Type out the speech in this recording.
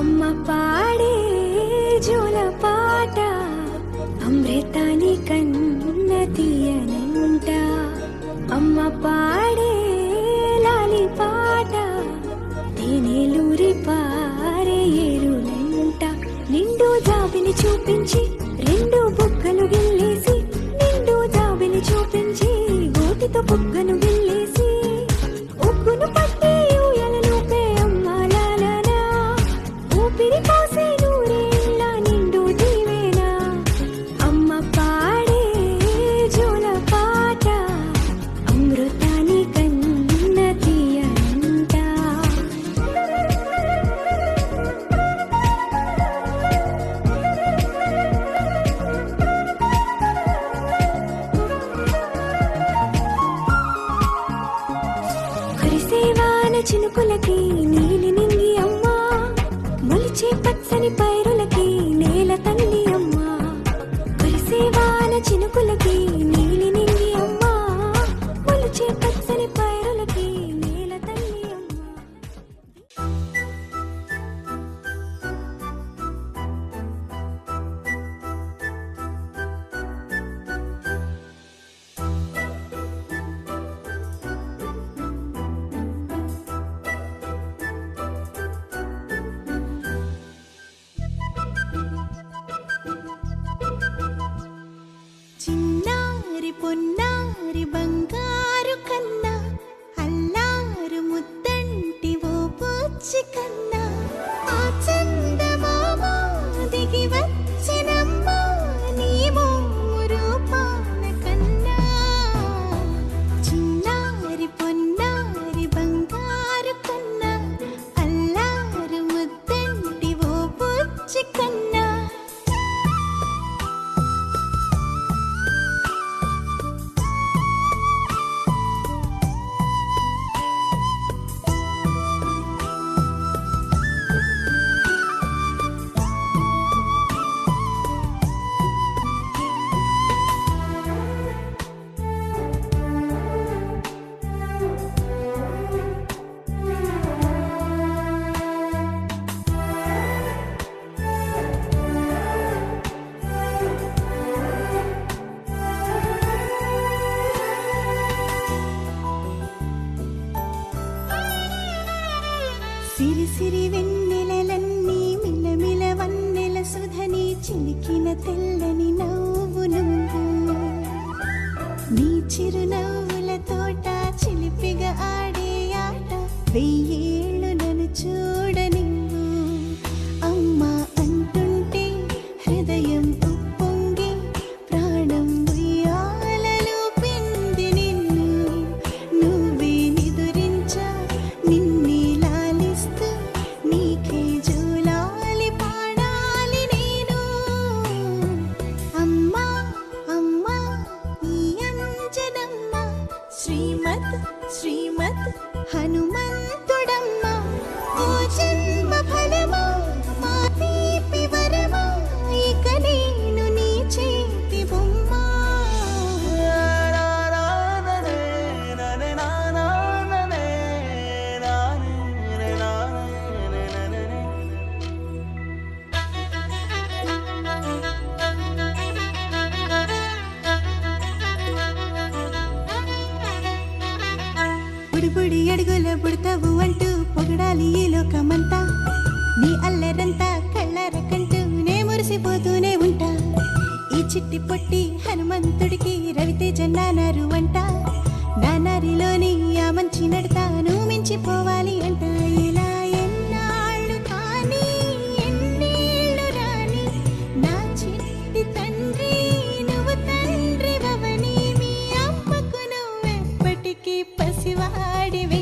అమ్మ పాడే జోల పాట అమృతాని కన్న తీయనంట. అమ్మ పాడే లాలి పాట తేనెలూరి పారే ఏరునంట. నిండు జాబిని చూపించి రెండు బుగ్గలు గిల్లేసి, నిండు జాబిని చూపించి గోటితో బుగ్గను గిల్లేసి, ఉగ్గును పట్టి ఊయలను పే అమ్మాలనా, ఊపిరి పోసే నూరేళ్ళ నిండు దీవేనా. అమ్మ పాడే జోల పాట అమృతాని కన్న తీయనంట. కురిసేవాన చినుకులకి నీలి నింగి అమ్మ, మొలిచే పచ్చని పైరులకి నేల తల్లి అమ్మ. కురిసేవాన చినుకులకి నీలి నింగి అమ్మ, మొలిచే పచ్చని పైరులకి నేల తల్లి అమ్మ. చిన్నారి పొన్నారి బంగారు కన్నా, అల్లారు ముద్దంటి ఓ పూచి కన్నా, ఆ చందమామ దిగి వచ్చినమ్మ నీ మోము రూపాన కన్నా. చిన్నారి పొన్నారి బంగారు కన్నా, అల్లారు ముద్దంటి ఓ పూచి కన్నా. సిరి సిరి వెన్నెలలన్నీ మిలమిల వన్నెల సుధని చిలికిన తెల్లని నవ్వు నువ్వు. నీ చిరునవ్వుల తోట చిలిపిగా ఆడే ఆట వెయ్యేళ్ళు నన్ను చూడనివ్వు. అమ్మా అంటుంటే హృదయం ఉప్పొంగి ప్రాణం ఉయ్యాలలో పిండి నిన్ను. నువ్వే నిదురించా నిన్నే లాలిస్తూ, నీకే జూలాలి పాడాలి నేను. అమ్మా అమ్మా ఈ అంజనమ్మ, శ్రీమత్ శ్రీమత్ హనుమంతుడమ్మ. ఓ జన్మ ఫలమా మా తీపి వరమా, ఇక నేను నీ చేతి బొమ్మ. బుడిబుడి అడుగుల బుడతావు అంటూ పొగడాలి ఈ లోకమంతా. నీ అల్లరంతా కళ్ళరకంటూ నే మురిసిపోతూనే ఉంటా. ఈ చిట్టి పొట్టి హనుమంతుడికి రవితేజ నానారు అంట. నానారిలోని ఆ మంచి నడతాను మించిపోవాలి అంట. ఇలా ఎన్నాళ్ళు కానీ ఎన్నేళ్ళు రాని నా చిట్టి తండ్రి, నువ్వు తండ్రి వవని. మీ అమ్మకు నువ్వెప్పటికీ పసివాడివి.